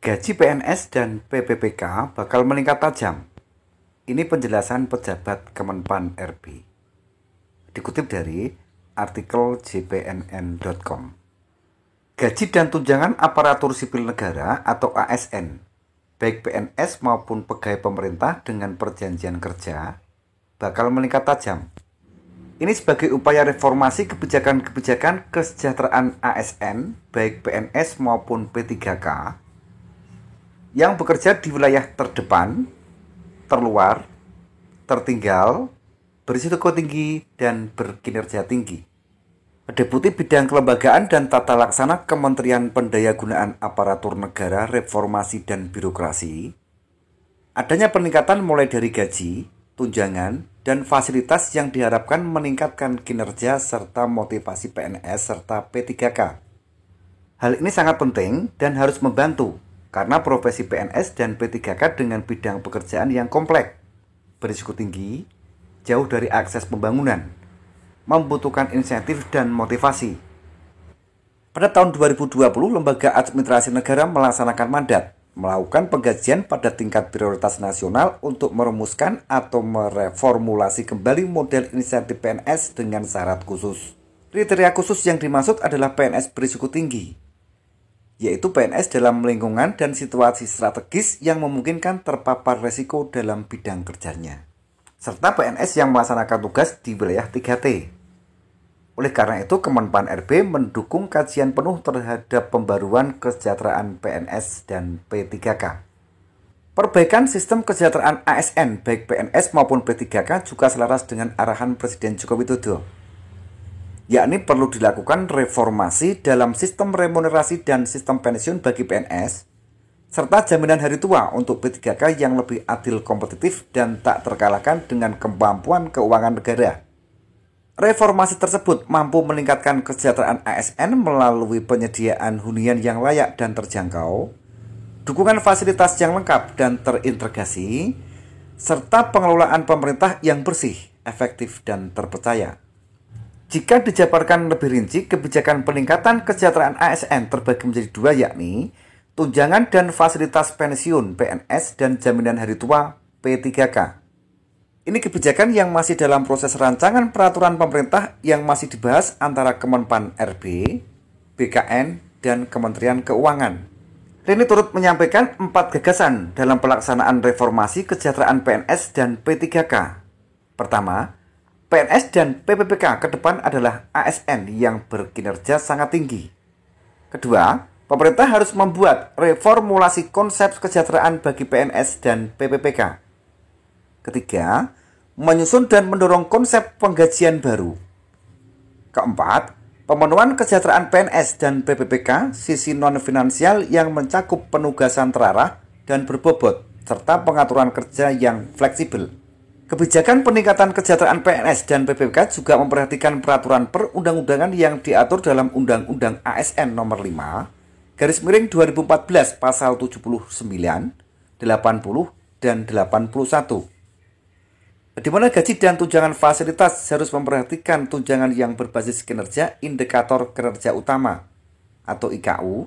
Gaji PNS dan PPPK bakal meningkat tajam. Ini penjelasan pejabat Kemenpan RB. Dikutip dari artikel jpnn.com. Gaji dan tunjangan aparatur sipil negara atau ASN, baik PNS maupun pegawai pemerintah dengan perjanjian kerja, bakal meningkat tajam. Ini sebagai upaya reformasi kebijakan-kebijakan kesejahteraan ASN, baik PNS maupun P3K, yang bekerja di wilayah terdepan, terluar, tertinggal, berisiko tinggi, dan berkinerja tinggi. Deputi Bidang Kelembagaan dan Tata Laksana Kementerian Pendayagunaan Aparatur Negara, Reformasi dan Birokrasi, adanya peningkatan mulai dari gaji, tunjangan, dan fasilitas yang diharapkan meningkatkan kinerja serta motivasi PNS serta P3K. Hal ini sangat penting dan harus membantu karena profesi PNS dan P3K dengan bidang pekerjaan yang kompleks, berisiko tinggi, jauh dari akses pembangunan, membutuhkan insentif dan motivasi. Pada tahun 2020, Lembaga Administrasi Negara melaksanakan mandat melakukan pengkajian pada tingkat prioritas nasional untuk merumuskan atau mereformulasi kembali model insentif PNS dengan syarat khusus. Kriteria khusus yang dimaksud adalah PNS berisiko tinggi, yaitu PNS dalam lingkungan dan situasi strategis yang memungkinkan terpapar risiko dalam bidang kerjanya, serta PNS yang melaksanakan tugas di wilayah 3T. Oleh karena itu, Kemenpan RB mendukung kajian penuh terhadap pembaruan kesejahteraan PNS dan P3K. Perbaikan sistem kesejahteraan ASN baik PNS maupun P3K juga selaras dengan arahan Presiden Joko Widodo, yakni perlu dilakukan reformasi dalam sistem remunerasi dan sistem pensiun bagi PNS, serta jaminan hari tua untuk P3K yang lebih adil, kompetitif, dan tak terkalahkan dengan kemampuan keuangan negara. Reformasi tersebut mampu meningkatkan kesejahteraan ASN melalui penyediaan hunian yang layak dan terjangkau, dukungan fasilitas yang lengkap dan terintegrasi, serta pengelolaan pemerintah yang bersih, efektif, dan terpercaya. Jika dijabarkan lebih rinci, kebijakan peningkatan kesejahteraan ASN terbagi menjadi dua, yakni tunjangan dan fasilitas pensiun PNS dan jaminan hari tua P3K. Ini kebijakan yang masih dalam proses rancangan peraturan pemerintah yang masih dibahas antara Kemenpan RB, BKN, dan Kementerian Keuangan. Rini turut menyampaikan 4 gagasan dalam pelaksanaan reformasi kesejahteraan PNS dan P3K. Pertama, PNS dan PPPK ke depan adalah ASN yang berkinerja sangat tinggi. Kedua, pemerintah harus membuat reformulasi konsep kesejahteraan bagi PNS dan PPPK. Ketiga, menyusun dan mendorong konsep penggajian baru. Keempat, pemenuhan kesejahteraan PNS dan PPPK sisi non-finansial yang mencakup penugasan terarah dan berbobot, serta pengaturan kerja yang fleksibel. Kebijakan peningkatan kesejahteraan PNS dan PPPK juga memperhatikan peraturan perundang-undangan yang diatur dalam Undang-Undang ASN Nomor 5/2014 Pasal 79, 80, dan 81. Di mana gaji dan tunjangan fasilitas harus memperhatikan tunjangan yang berbasis kinerja indikator kinerja utama atau IKU.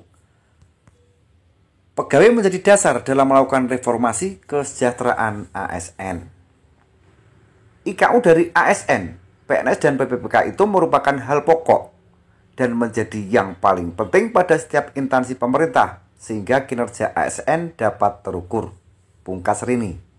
Pegawai menjadi dasar dalam melakukan reformasi kesejahteraan ASN. IKU dari ASN, PNS, dan PPPK itu merupakan hal pokok dan menjadi yang paling penting pada setiap instansi pemerintah sehingga kinerja ASN dapat terukur. Pungkas Rini.